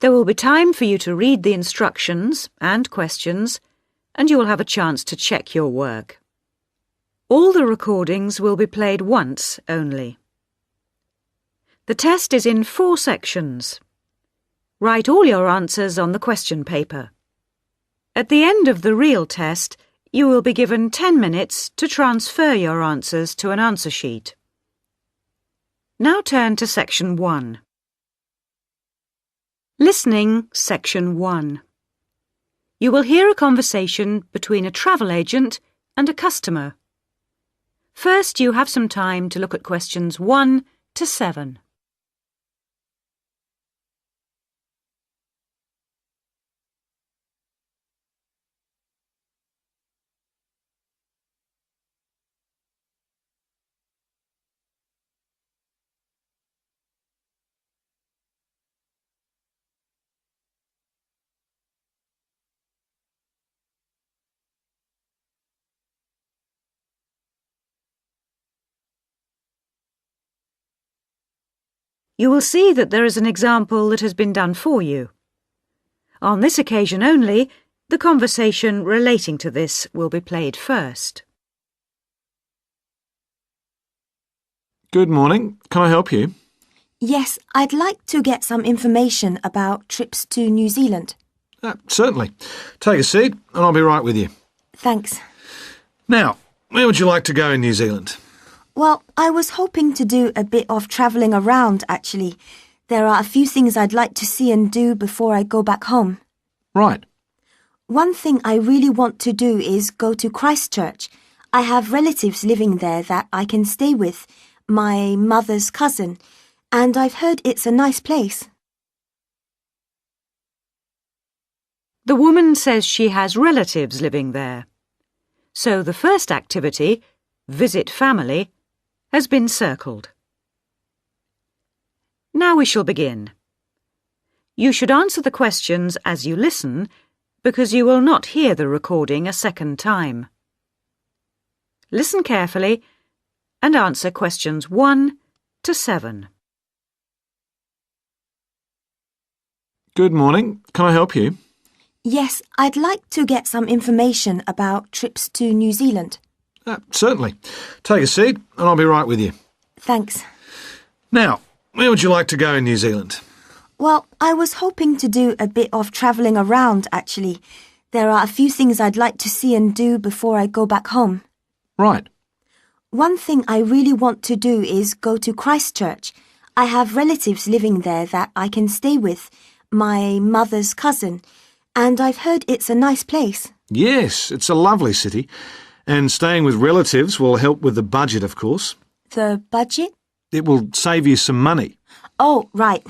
There will be time for you to read the instructions and questions, and you will have a chance to check your work. All the recordings will be played once only. The test is in 4 sections. Write all your answers on the question paper. At the end of the real test, you will be given 10 minutes to transfer your answers to an answer sheet. Now turn to Section 1. Listening, Section 1. You will hear a conversation between a travel agent and a customer. First, you have some time to look at questions 1 to 7. You will see that there is an example that has been done for you. On this occasion only, the conversation relating to this will be played first. Good morning. Can I help you? Yes, I'd like to get some information about trips to New Zealand. Certainly. Take a seat and I'll be right with you. Thanks. Now, where would you like to go in New Zealand? Well, I was hoping to do a bit of travelling around, actually. There are a few things I'd like to see and do before I go back home. Right. One thing I really want to do is go to Christchurch. I have relatives living there that I can stay with, my mother's cousin, and I've heard it's a nice place. The woman says she has relatives living there. So the first activity, visit family, has been circled. Now we shall begin. You should answer the questions as you listen, because you will not hear the recording a second time. Listen carefully and answer questions 1 to 7. Good morning. Can I help you? Yes, I'd like to get some information about trips to New Zealand. Certainly. Take a seat and I'll be right with you. Thanks. Now, where would you like to go in New Zealand? Well, I was hoping to do a bit of travelling around, actually. There are a few things I'd like to see and do before I go back home. Right. One thing I really want to do is go to Christchurch. I have relatives living there that I can stay with, my mother's cousin, and I've heard it's a nice place. Yes, it's a lovely city. And staying with relatives will help with the budget, of course. The budget? It will save you some money. Oh, right.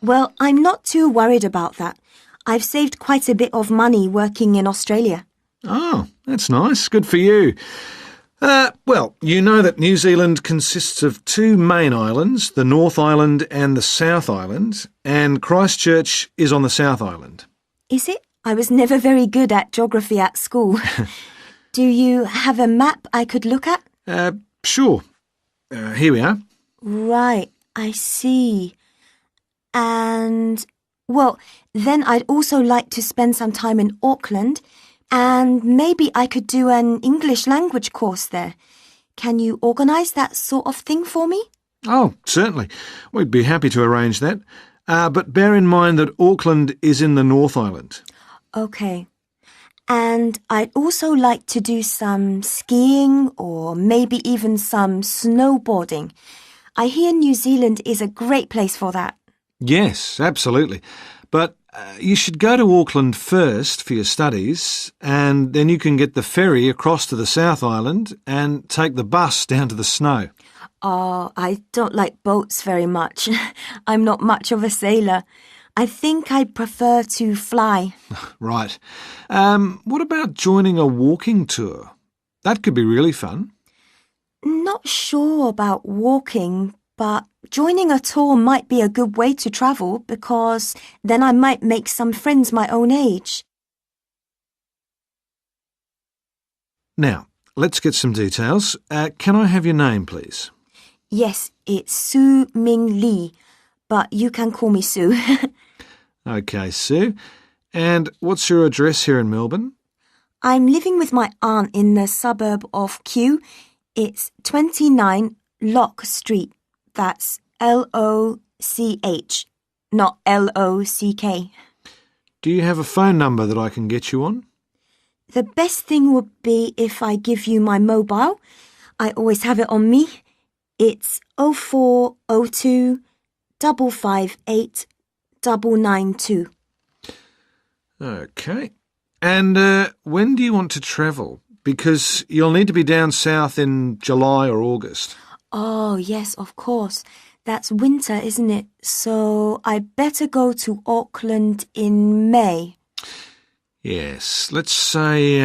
Well, I'm not too worried about that. I've saved quite a bit of money working in Australia. Oh, that's nice. Good for you. Well, you know that New Zealand consists of 2 main islands, the North Island and the South Island, and Christchurch is on the South Island. Is it? I was never very good at geography at school. Do you have a map I could look at? Sure. Here we are. Right, I see. And, well, then I'd also like to spend some time in Auckland, and maybe I could do an English language course there. Can you organise that sort of thing for me? Oh, certainly. We'd be happy to arrange that. But bear in mind that Auckland is in the North Island. OK. And I'd also like to do some skiing or maybe even some snowboarding. I hear New Zealand is a great place for that. Yes, absolutely. But you should go to Auckland first for your studies, and then you can get the ferry across to the South Island and take the bus down to the snow. Oh, I don't like boats very much. I'm not much of a sailor. I think I'd prefer to fly. Right. What about joining a walking tour? That could be really fun. Not sure about walking, but joining a tour might be a good way to travel because then I might make some friends my own age. Now, let's get some details. Can I have your name, please? Yes, it's Su Ming Lee, but you can call me Sue. OK, Sue. And what's your address here in Melbourne? I'm living with my aunt in the suburb of Kew. It's 29 Lock Street. That's Loch, not Lock. Do you have a phone number that I can get you on? The best thing would be if I give you my mobile. I always have it on me. It's 0402 558 992. OK. And when do you want to travel? Because you'll need to be down south in July or August. Oh, yes, of course. That's winter, isn't it? So I better go to Auckland in May. Yes, let's say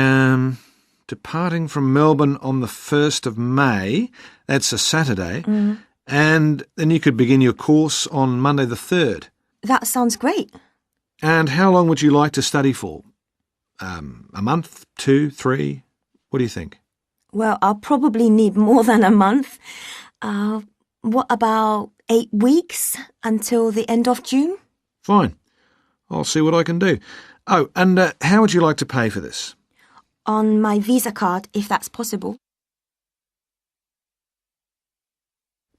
departing from Melbourne on the 1st of May, that's a Saturday, and then you could begin your course on Monday the 3rd. That sounds great. And how long would you like to study for? A month, 2, 3? What do you think? Well, I'll probably need more than a month. What about 8 weeks until the end of June? Fine. I'll see what I can do. Oh, and how would you like to pay for this? On my Visa card, if that's possible.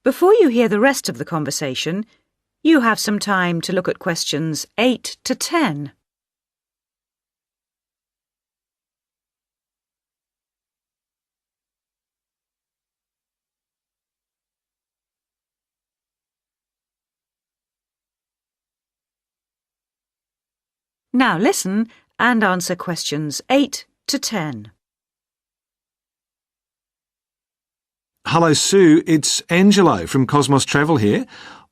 Before you hear the rest of the conversation, you have some time to look at questions 8 to 10. Now listen and answer questions 8 to 10. Hello, Sue. It's Angelo from Cosmos Travel here.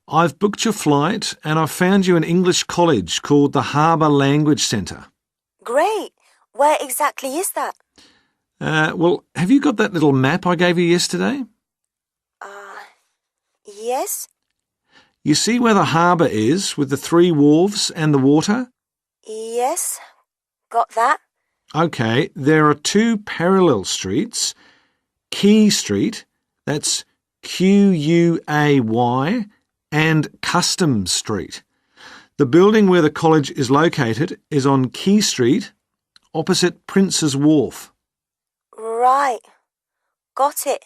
I've booked your flight and I've found you an English college called the Harbour Language Centre. Great. Where exactly is that? Well, have you got that little map I gave you yesterday? Yes? You see where the harbour is with the 3 wharves and the water? Yes. Got that? OK, there are 2 parallel streets. Quay Street, that's Quay, and Customs Street. The building where the college is located is on Quay Street, opposite Prince's Wharf. Right. Got it.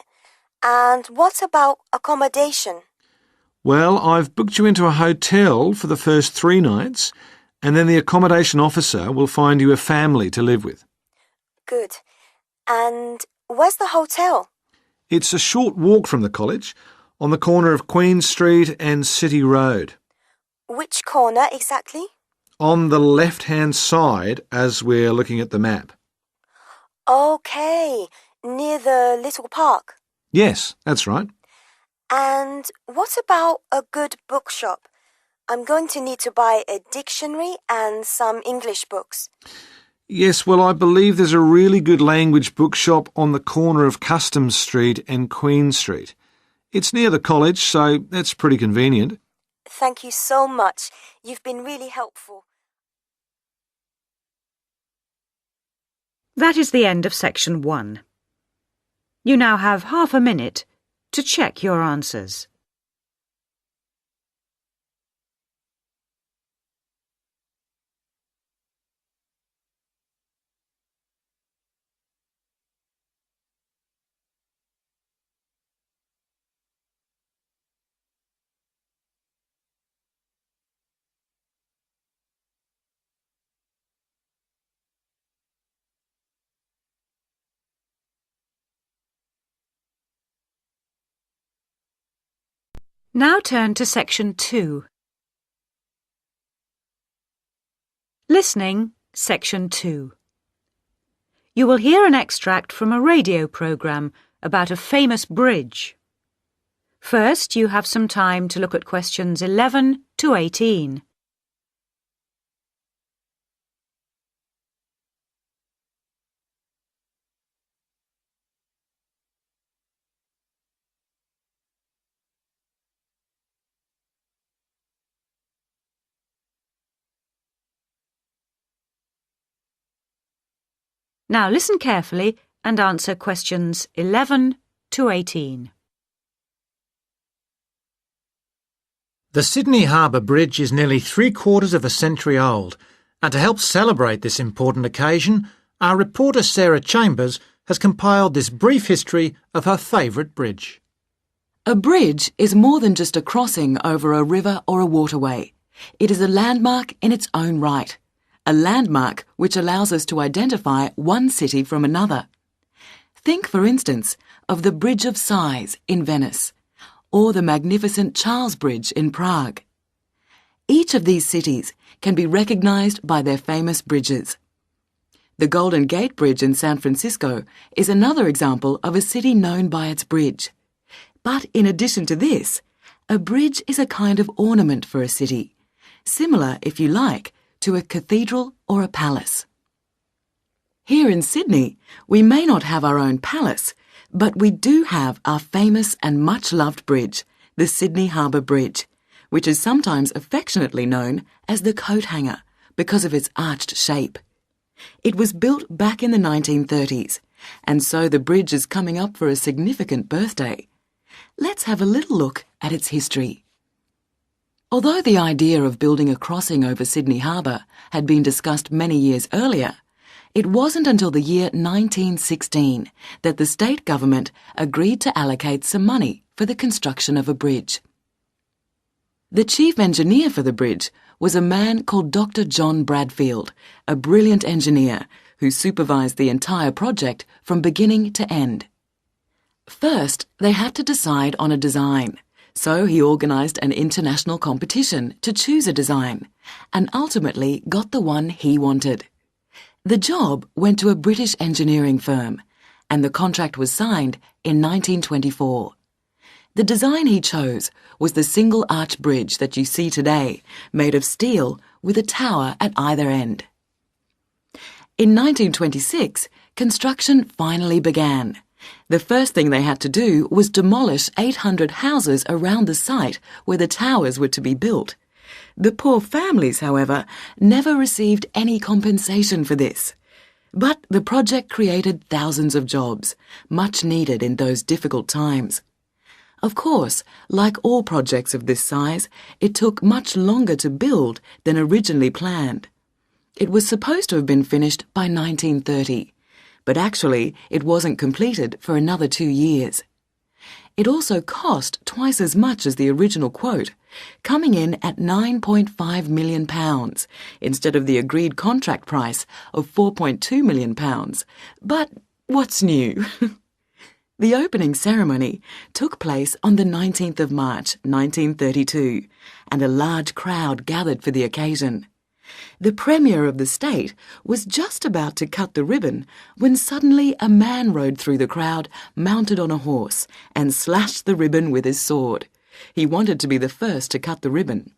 And what about accommodation? Well, I've booked you into a hotel for the first 3 nights, and then the accommodation officer will find you a family to live with. Good. And where's the hotel? It's a short walk from the college, on the corner of Queen Street and City Road. Which corner exactly? On the left-hand side as we're looking at the map. OK, near the little park. Yes, that's right. And what about a good bookshop? I'm going to need to buy a dictionary and some English books. Yes, well, I believe there's a really good language bookshop on the corner of Customs Street and Queen Street. It's near the college, so that's pretty convenient. Thank you so much. You've been really helpful. That is the end of section 1. You now have half a minute to check your answers. Now turn to section 2. Listening, section 2. You will hear an extract from a radio programme about a famous bridge. First, you have some time to look at questions 11 to 18. Now listen carefully and answer questions 11 to 18. The Sydney Harbour Bridge is nearly 3/4 of a century old, and to help celebrate this important occasion, our reporter Sarah Chambers has compiled this brief history of her favourite bridge. A bridge is more than just a crossing over a river or a waterway. It is a landmark in its own right. A landmark which allows us to identify one city from another. Think, for instance, of the Bridge of Sighs in Venice, or the magnificent Charles Bridge in Prague. Each of these cities can be recognised by their famous bridges. The Golden Gate Bridge in San Francisco is another example of a city known by its bridge. But in addition to this, a bridge is a kind of ornament for a city, similar, if you like, to a cathedral or a palace. Here in Sydney, we may not have our own palace, but we do have our famous and much-loved bridge, the Sydney Harbour Bridge, which is sometimes affectionately known as the coat hanger because of its arched shape. It was built back in the 1930s, and so the bridge is coming up for a significant birthday. Let's have a little look at its history. Although the idea of building a crossing over Sydney Harbour had been discussed many years earlier, it wasn't until the year 1916 that the state government agreed to allocate some money for the construction of a bridge. The chief engineer for the bridge was a man called Dr. John Bradfield, a brilliant engineer who supervised the entire project from beginning to end. First, they had to decide on a design, so he organised an international competition to choose a design, and ultimately got the one he wanted. The job went to a British engineering firm, and the contract was signed in 1924. The design he chose was the single arch bridge that you see today, made of steel with a tower at either end. In 1926, construction finally began. The first thing they had to do was demolish 800 houses around the site where the towers were to be built. The poor families, however, never received any compensation for this. But the project created thousands of jobs, much needed in those difficult times. Of course, like all projects of this size, it took much longer to build than originally planned. It was supposed to have been finished by 1930, but actually it wasn't completed for another 2 years. It also cost twice as much as the original quote, coming in at £9.5 million instead of the agreed contract price of £4.2 million. But what's new? The opening ceremony took place on the 19th of March 1932, and a large crowd gathered for the occasion. The Premier of the state was just about to cut the ribbon when suddenly a man rode through the crowd mounted on a horse and slashed the ribbon with his sword. He wanted to be the first to cut the ribbon.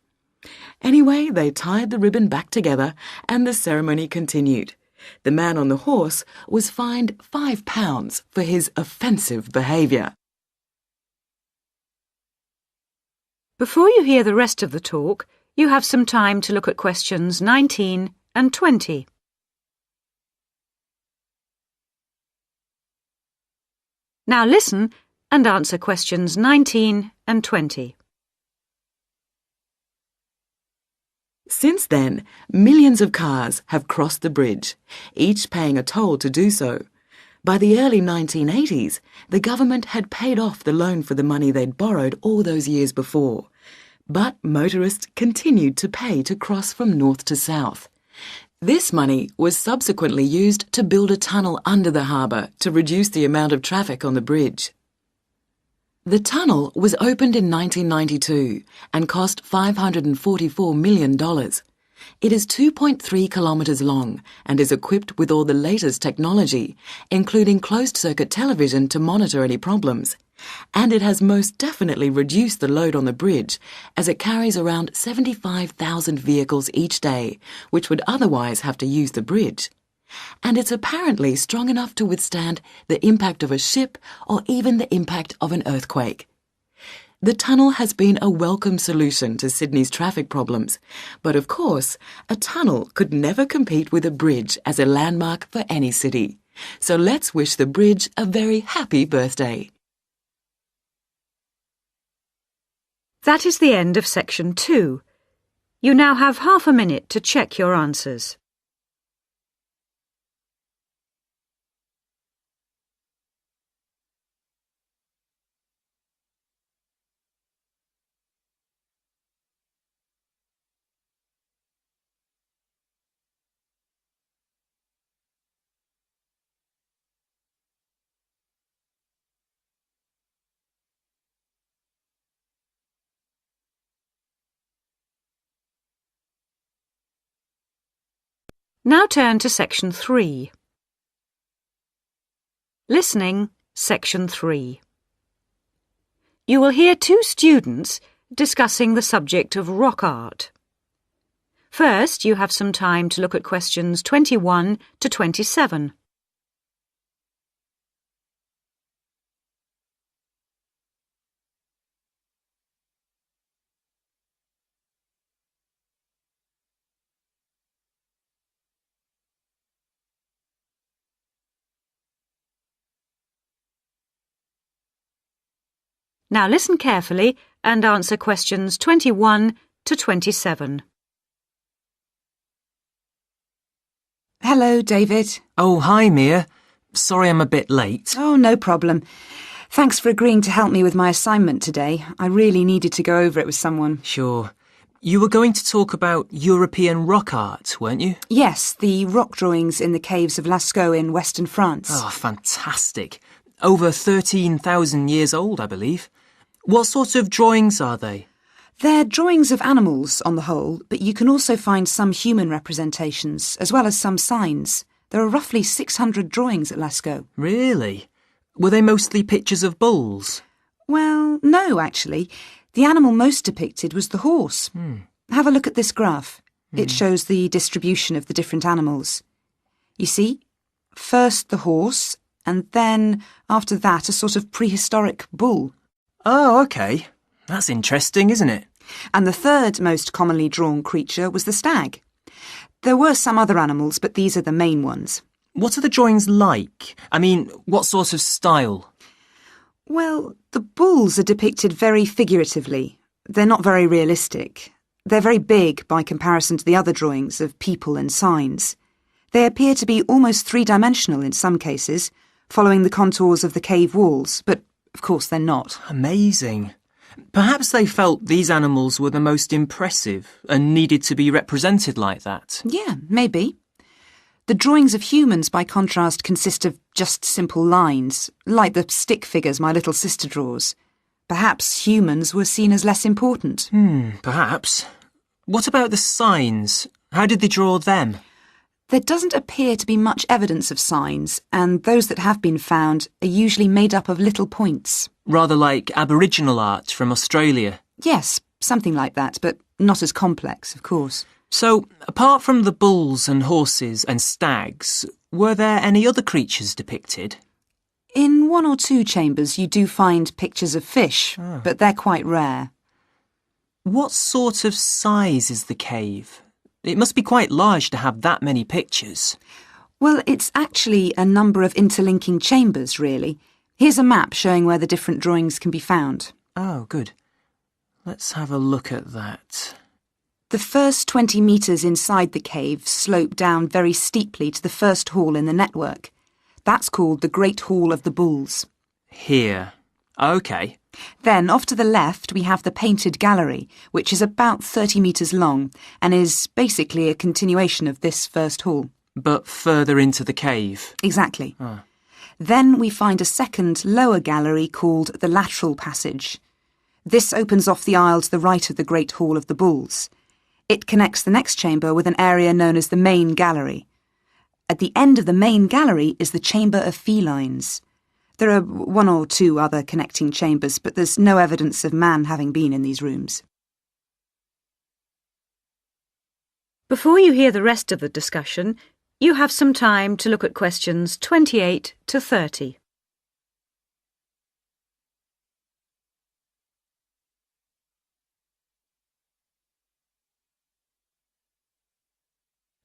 Anyway, they tied the ribbon back together and the ceremony continued. The man on the horse was fined £5 for his offensive behaviour. Before you hear the rest of the talk, you have some time to look at questions 19 and 20. Now listen and answer questions 19 and 20. Since then, millions of cars have crossed the bridge, each paying a toll to do so. By the early 1980s, the government had paid off the loan for the money they'd borrowed all those years before. But motorists continued to pay to cross from north to south. This money was subsequently used to build a tunnel under the harbour to reduce the amount of traffic on the bridge. The tunnel was opened in 1992 and cost $544 million. It is 2.3 kilometres long and is equipped with all the latest technology, including closed-circuit television to monitor any problems. And it has most definitely reduced the load on the bridge, as it carries around 75,000 vehicles each day, which would otherwise have to use the bridge. And it's apparently strong enough to withstand the impact of a ship or even the impact of an earthquake. The tunnel has been a welcome solution to Sydney's traffic problems, but of course, a tunnel could never compete with a bridge as a landmark for any city. So let's wish the bridge a very happy birthday. That is the end of section 2. You now have half a minute to check your answers. Now turn to section 3. Listening, section 3. You will hear 2 students discussing the subject of rock art. First, you have some time to look at questions 21 to 27. Now listen carefully and answer questions 21 to 27. Hello, David. Oh, hi, Mia. Sorry I'm a bit late. Oh, no problem. Thanks for agreeing to help me with my assignment today. I really needed to go over it with someone. Sure. You were going to talk about European rock art, weren't you? Yes, the rock drawings in the caves of Lascaux in western France. Oh, fantastic. Over 13,000 years old, I believe. What sort of drawings are they? They're drawings of animals on the whole, but you can also find some human representations, as well as some signs. There are roughly 600 drawings at Lascaux. Really? Were they mostly pictures of bulls? Well, no, actually. The animal most depicted was the horse. Have a look at this graph. It shows the distribution of the different animals. You see, first the horse, and then, after that, a sort of prehistoric bull. Oh, OK. That's interesting, isn't it? And the third most commonly drawn creature was the stag. There were some other animals, but these are the main ones. What are the drawings like? I mean, what sort of style? Well, the bulls are depicted very figuratively. They're not very realistic. They're very big by comparison to the other drawings of people and signs. They appear to be almost three-dimensional in some cases, following the contours of the cave walls, but of course they're not. Amazing. Perhaps they felt these animals were the most impressive and needed to be represented like that. Yeah, maybe. The drawings of humans, by contrast, consist of just simple lines, like the stick figures my little sister draws. Perhaps humans were seen as less important. Perhaps. What about the signs? How did they draw them? There doesn't appear to be much evidence of signs, and those that have been found are usually made up of little points. Rather like Aboriginal art from Australia. Yes, something like that, but not as complex, of course. So, apart from the bulls and horses and stags, were there any other creatures depicted? In 1 or 2 chambers you do find pictures of fish, but they're quite rare. What sort of size is the cave? It must be quite large to have that many pictures. Well, it's actually a number of interlinking chambers, really. Here's a map showing where the different drawings can be found. Oh, good. Let's have a look at that. The first 20 metres inside the cave slope down very steeply to the first hall in the network. That's called the Great Hall of the Bulls. Here. OK. Then, off to the left, we have the Painted Gallery, which is about 30 metres long and is basically a continuation of this first hall. But further into the cave. Exactly. Then we find a second, lower gallery called the Lateral Passage. This opens off the aisle to the right of the Great Hall of the Bulls. It connects the next chamber with an area known as the Main Gallery. At the end of the Main Gallery is the Chamber of Felines. There are 1 or 2 other connecting chambers, but there's no evidence of man having been in these rooms. Before you hear the rest of the discussion, you have some time to look at questions 28 to 30.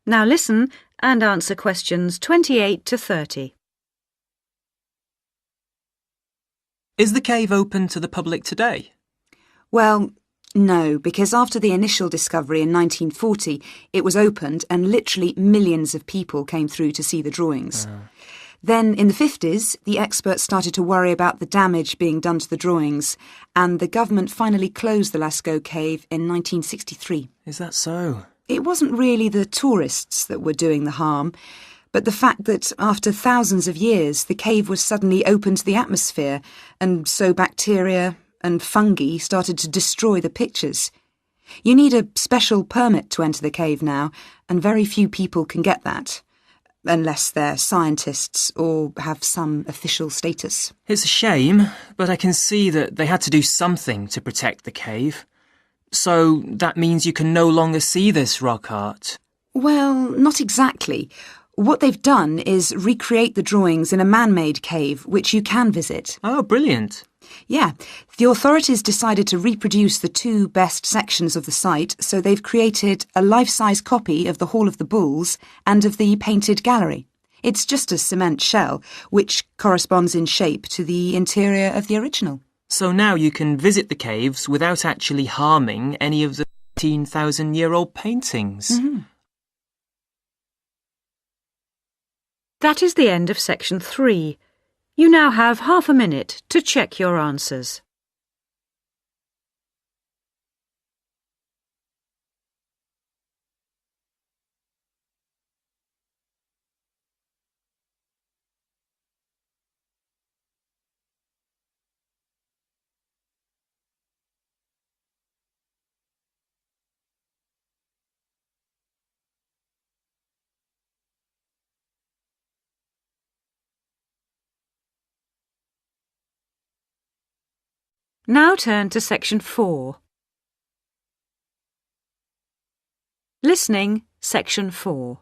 Now listen and answer questions 28 to 30. Is the cave open to the public today? Well, No, because after the initial discovery in 1940, it was opened and literally millions of people came through to see the drawings. Then, in the 50s, the experts started to worry about the damage being done to the drawings, and the government finally closed the Lascaux cave in 1963. Is that so? It wasn't really the tourists that were doing the harm, but the fact that after thousands of years, the cave was suddenly open to the atmosphere, and so bacteria and fungi started to destroy the pictures. You need a special permit to enter the cave now, and very few people can get that, unless they're scientists or have some official status. It's a shame, but I can see that they had to do something to protect the cave. So that means you can no longer see this rock art. Well, not exactly. What they've done is recreate the drawings in a man-made cave, which you can visit. Oh, brilliant. Yeah, the authorities decided to reproduce the two best sections of the site, so they've created a life-size copy of the Hall of the Bulls and of the painted gallery. It's just a cement shell, which corresponds in shape to the interior of the original. So now you can visit the caves without actually harming any of the 13,000-year-old paintings. Mm-hmm. That is the end of section 3. You now have half a minute to check your answers. Now turn to section 4. Listening, section 4.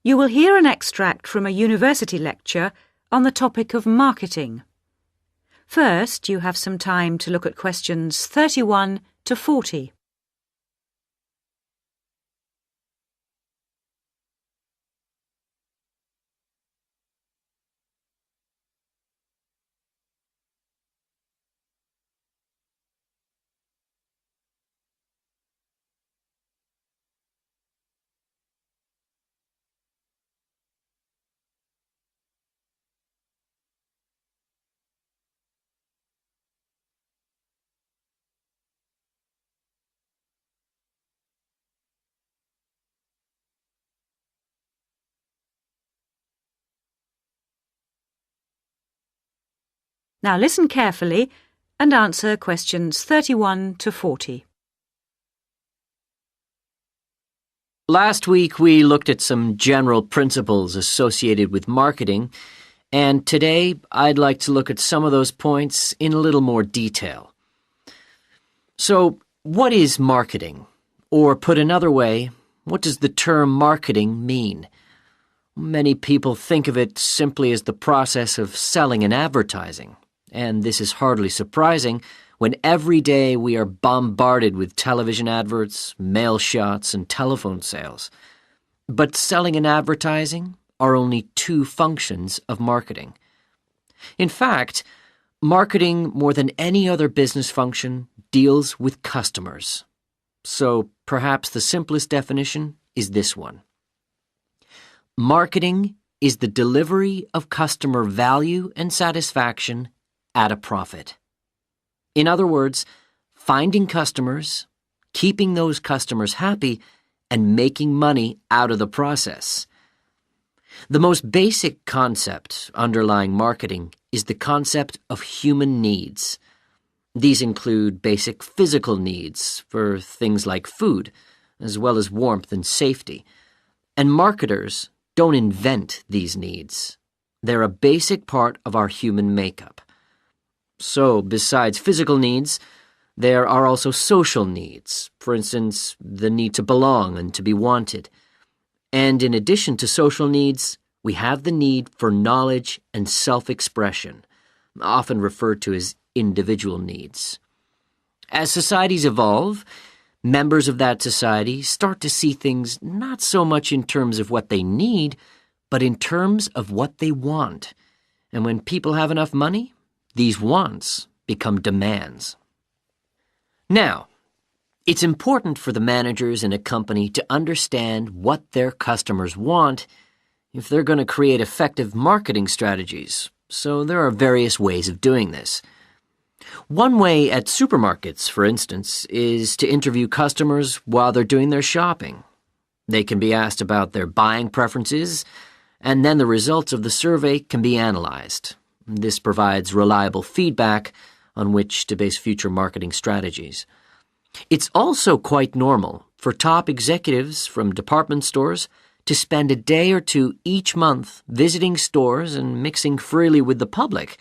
You will hear an extract from a university lecture on the topic of marketing. First, you have some time to look at questions 31 to 40. Now listen carefully and answer questions 31 to 40. Last week we looked at some general principles associated with marketing, and today I'd like to look at some of those points in a little more detail. So, what is marketing? Or put another way, what does the term marketing mean? Many people think of it simply as the process of selling and advertising. And this is hardly surprising when every day we are bombarded with television adverts, mail shots, and telephone sales. But selling and advertising are only two functions of marketing. In fact, marketing, more than any other business function, deals with customers. So perhaps the simplest definition is this one. Marketing is the delivery of customer value and satisfaction at a profit. In other words, finding customers, keeping those customers happy, and making money out of the process. The most basic concept underlying marketing is the concept of human needs. These include basic physical needs for things like food, as well as warmth and safety. And marketers don't invent these needs. They're a basic part of our human makeup. So, besides physical needs, there are also social needs, for instance, the need to belong and to be wanted. And in addition to social needs, we have the need for knowledge and self-expression, often referred to as individual needs. As societies evolve, members of that society start to see things not so much in terms of what they need, but in terms of what they want. And when people have enough money, these wants become demands. Now, it's important for the managers in a company to understand what their customers want if they're going to create effective marketing strategies, so there are various ways of doing this. One way at supermarkets, for instance, is to interview customers while they're doing their shopping. They can be asked about their buying preferences, and then the results of the survey can be analyzed. This provides reliable feedback on which to base future marketing strategies. It's also quite normal for top executives from department stores to spend a day or two each month visiting stores and mixing freely with the public,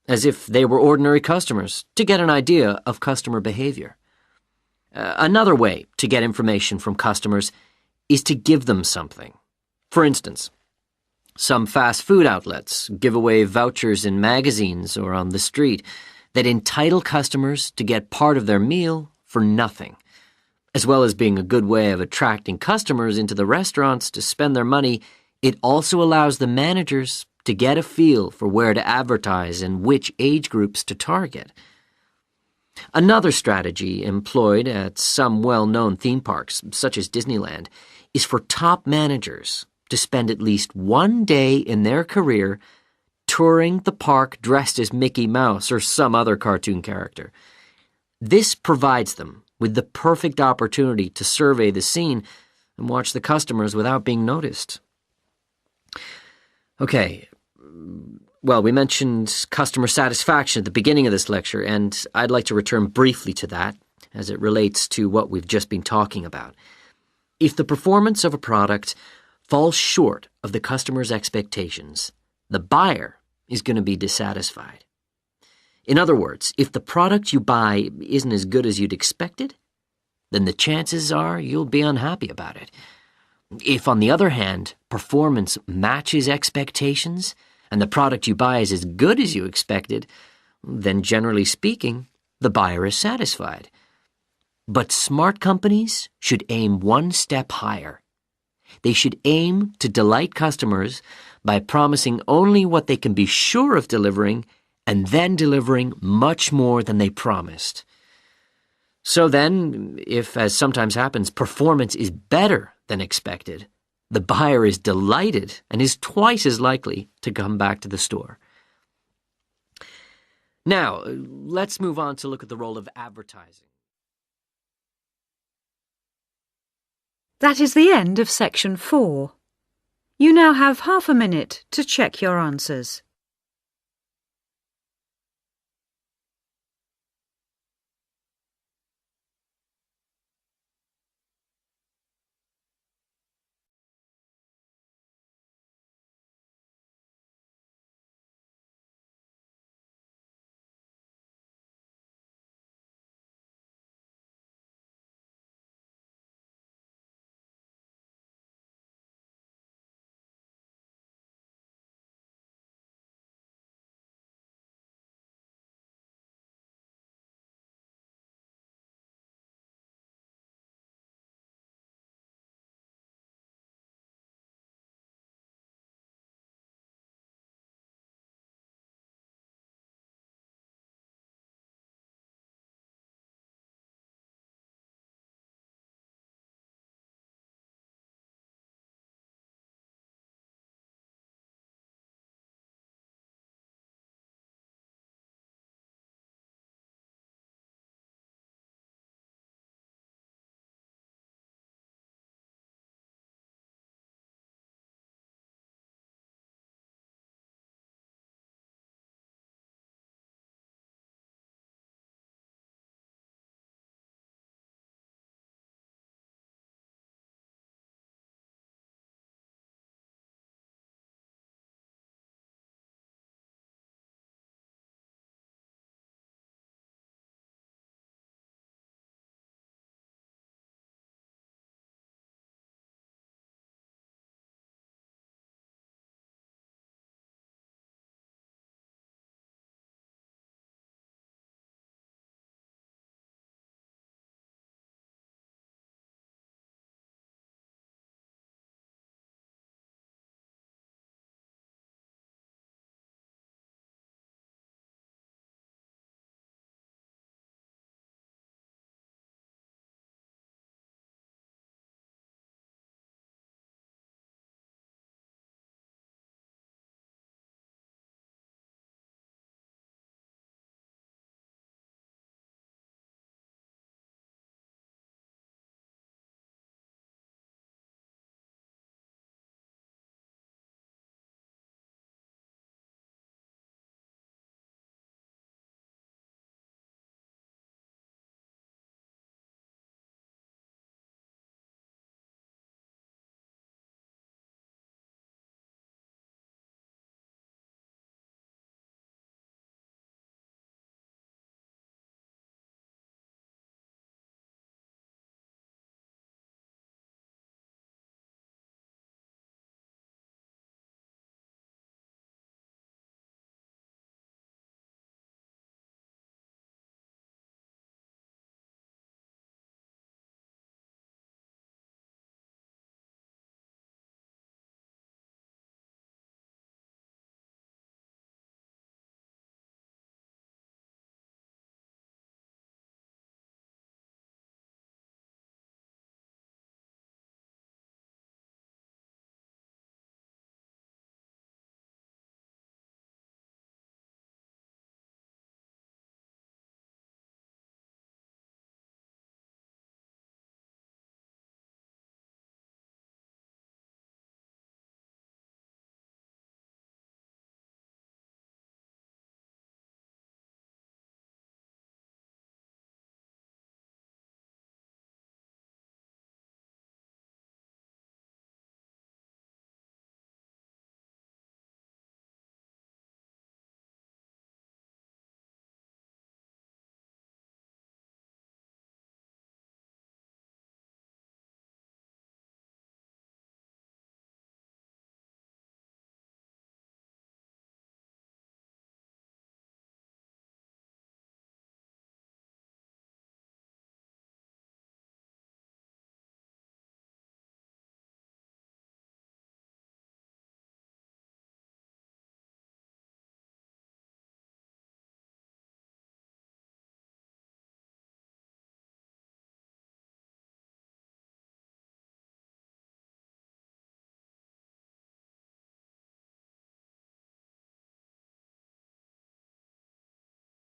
as if they were ordinary customers, to get an idea of customer behavior. Another way to get information from customers is to give them something. For instance, some fast food outlets give away vouchers in magazines or on the street that entitle customers to get part of their meal for nothing. As well as being a good way of attracting customers into the restaurants to spend their money, it also allows the managers to get a feel for where to advertise and which age groups to target. Another strategy employed at some well-known theme parks, such as Disneyland, is for top managers to spend at least one day in their career touring the park dressed as Mickey Mouse or some other cartoon character. This provides them with the perfect opportunity to survey the scene and watch the customers without being noticed. Okay, well, we mentioned customer satisfaction at the beginning of this lecture, and I'd like to return briefly to that as it relates to what we've just been talking about. If the performance of a product falls short of the customer's expectations, the buyer is going to be dissatisfied. In other words, if the product you buy isn't as good as you'd expected, then the chances are you'll be unhappy about it. If, on the other hand, performance matches expectations and the product you buy is as good as you expected, then generally speaking, the buyer is satisfied. But smart companies should aim one step higher. They should aim to delight customers by promising only what they can be sure of delivering and then delivering much more than they promised. So then, if, as sometimes happens, performance is better than expected, the buyer is delighted and is twice as likely to come back to the store. Now, let's move on to look at the role of advertising. That is the end of section 4. You now have half a minute to check your answers.